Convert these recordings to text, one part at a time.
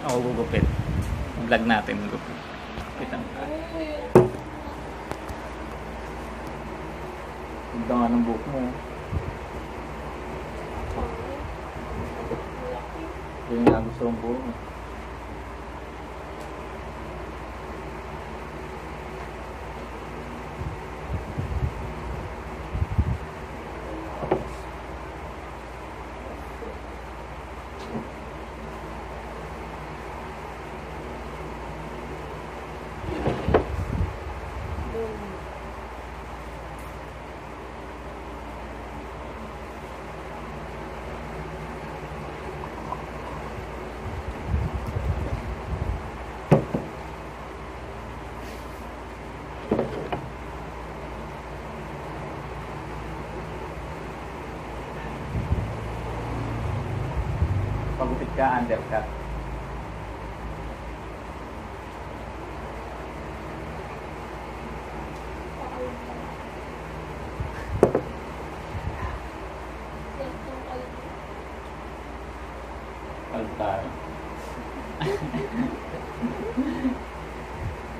Ako gugupit. Vlog natin gugupit. Kita mo. Ganda nga ng buhok mo. Yung nga gusto mong buhok mo. Pagupit ka, undercut. Altar.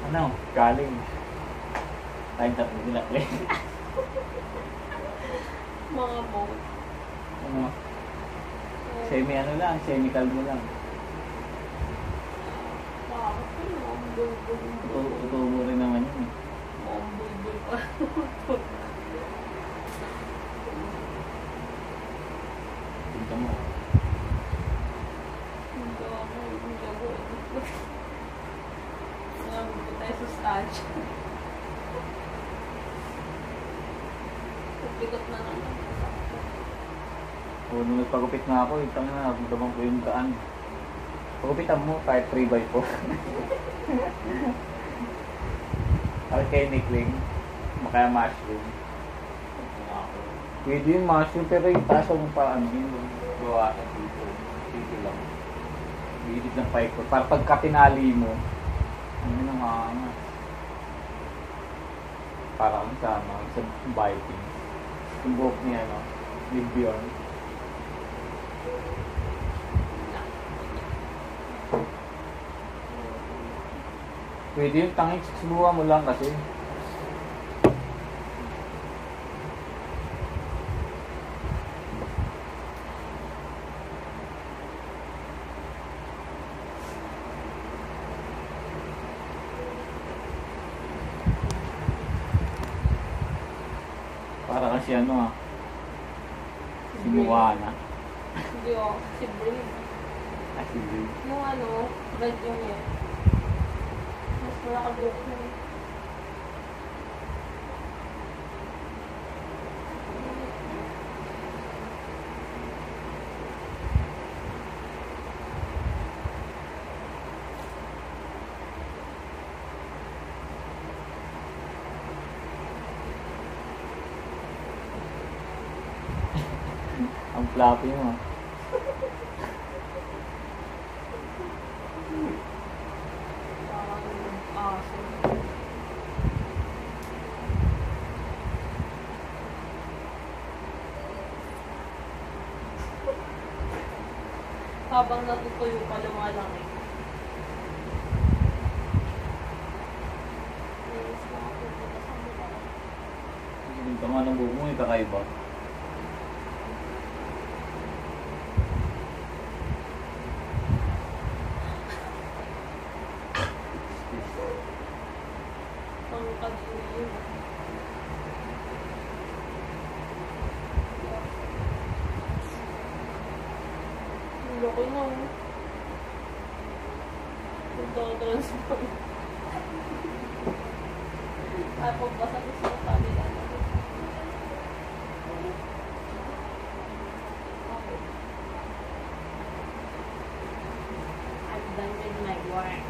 Ano? Galing. Tayong tatlo nila. Mga boat. Ano? Semi ano lang, semi kalmo lang. Tutubo rin naman yun. Mambulbul pa. Tingnan mo. Hindi ako, hindi ako. Ngamit ko tayo sa stage. Pagbigot na naman. Nung nagpagupit na ako, itang na, nabang ko yung daan. Pagupitan mo, kahit 3x4. Alkenic makaya mushroom. Pwede yung mushroom, pero yung taso mo pa, ano yun, gawa ka dito. Dito lang. Bidit ng pipe ko. Para pagka pinali mo, ano yun ang maangas. Para kang sama, sa biting. Yung buhok niya, no? Ni Bjorn. Pwede yung tangik, subuhan mo lang kasi. Para kasi ano si Moana. Hindi ako, si Brave. Si Brave. Yung ano, red yung yan. Mas wala ka buhok na yun. Ang floppy mo. Habang natutuyo pa lumalaki. Yung tama ng buhok mo, kakaiba. Pangkad yun. Laki na. Pagdodronspan. Ay, pagbasa ko sa kanila na. I'm done with my work.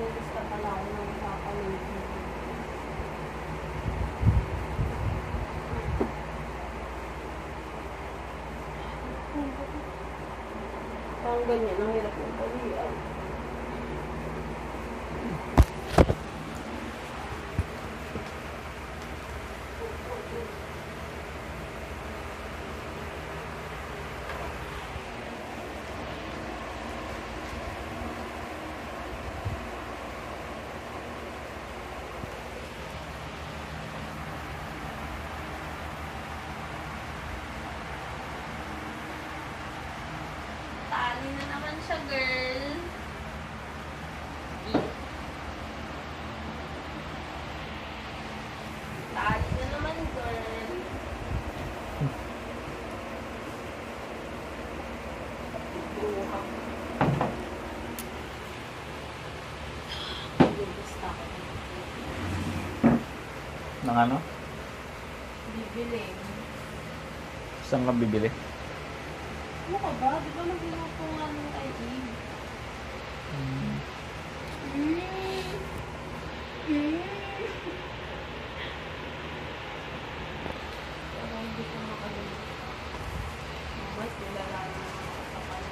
Gusto pala ako ng kakalimutan. Parang ganyan, ang hirap ng palihan. ng ano? Bibili. Saan ka bibili? Ano ka ba? Di ba nagluto nga ng kay Eve? Parang hindi ko makalimutan. Mas nilala na nakakapal.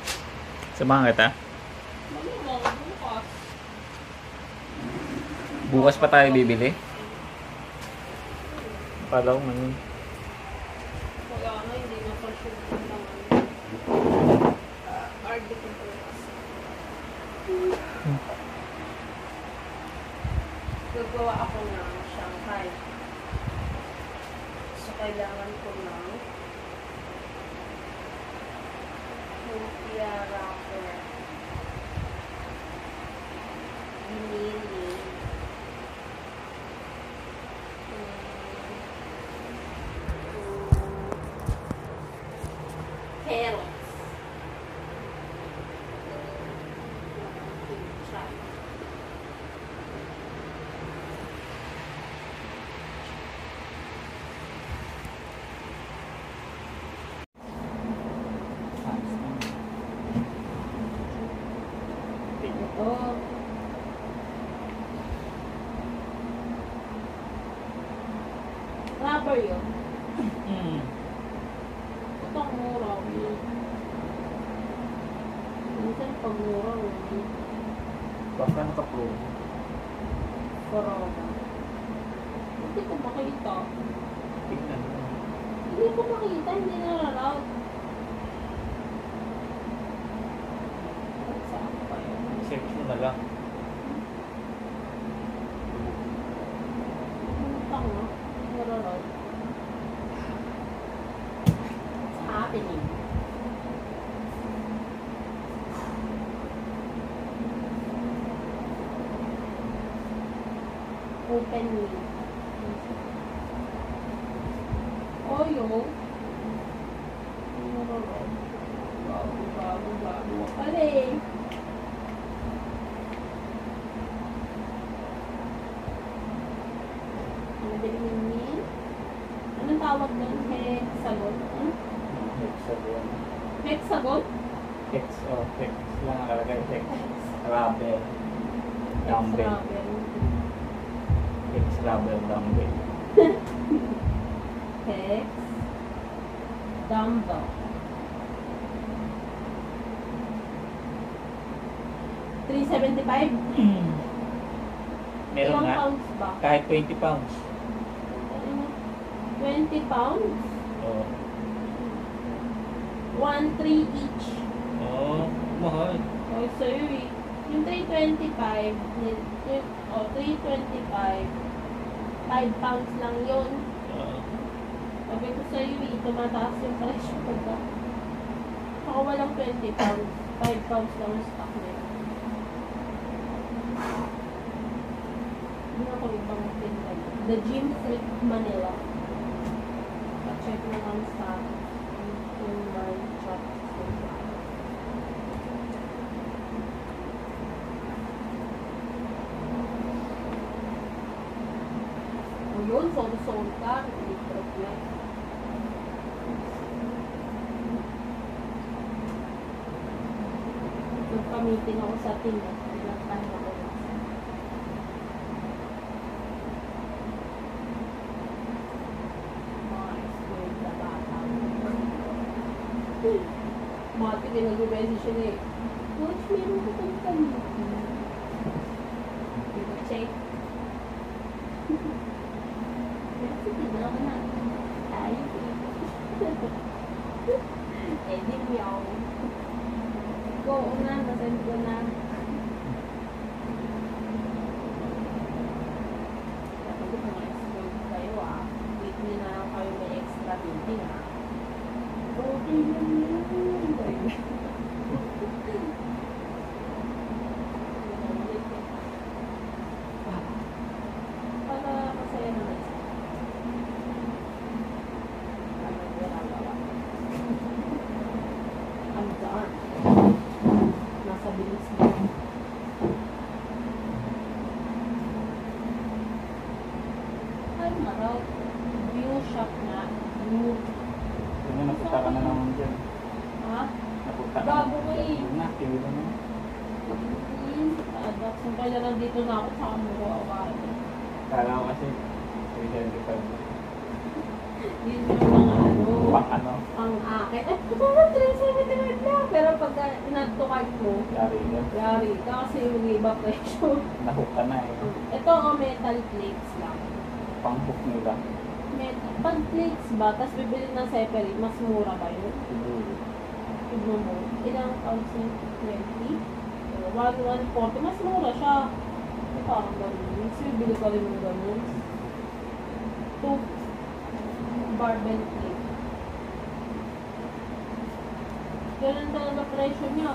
Samahan kita. Malamang bukas. Bukas pa tayo bibili. Palaw man. Wala na, hindi na pa sure kung lang RD ko bukas. Gagawa ako ng Shanghai. So, kailangan ko ng lumpia wrapper. Binili. Carrots. Ito. Rubber yun. Itong mura. Minsan pag mura, Baka naka-promo. corona. Hindi ko makita. Tingnan mo. Hindi ko makita, hindi nalalaw. Saan pa yun? Search mo na lang. Tanga. Nalalaw. What's happening? Open me. Oh, yun. Bago. Pare. Ano din? Anong tawag nun? Hexagon? Hexagon. Hexagon? Hex, oh, hex lang nakalagay. Hex. Rubber. Dumbbell. Hex rubber dumbbell. Hex. Dumbbell. $375? Meron Ilang nga. pounds ba? Kahit 20 pounds. 20 pounds? Oo. 1-3 each. Oo. Mahal. Oh, sa'yo eh. Yung 325, oh, 325, 5 pounds lang yun. Oo. Sabi ko sa'yo eh, tumataas yung presyo ko ba? Ako walang 20 pounds, 5 pounds lang yung stock nila. Hindi ako ibang tinda. The Gym Freak Manila. Pa-check mo lang sa in my chat. O yun, sold ka. Litrop na. Nagpa-meeting ako sa team. Ilang time ako. Mati din nag-message siya eh. Coach, meron ko kang kamitin. Check. Kasi tinawag na. Tayo. Eh, di meow. Go na, nasend ko na. Sabi ko mga expert kayo ah. Wait nyo na lang kayo may extra meeting ah. Okay lang yun. Para masaya naman siya. I'm done. Nasa bilis mo. Ay, maraw. akin na lang dito na ako, saka mo ko awain. Kala ko kasi 375. Yun yung mga ano, Pang ano? ang akin. At ito nga, 375 lang. Pero pagka inatukad mo, Yari ka. yari ka kasi yung iba presyo. Nahook ka na eh. Ito ang metal plates lang. Pang-hook nila. Pag plates ba, tapos bibili ng separate, mas mura ba yun? Siguro. Tignan mo, ilang pounds yung 20? 140, mas mura siya. Parang ganun. Minsan bibili ka rin ng ganun. 2 barbell plate. Ganun talaga presyo niya.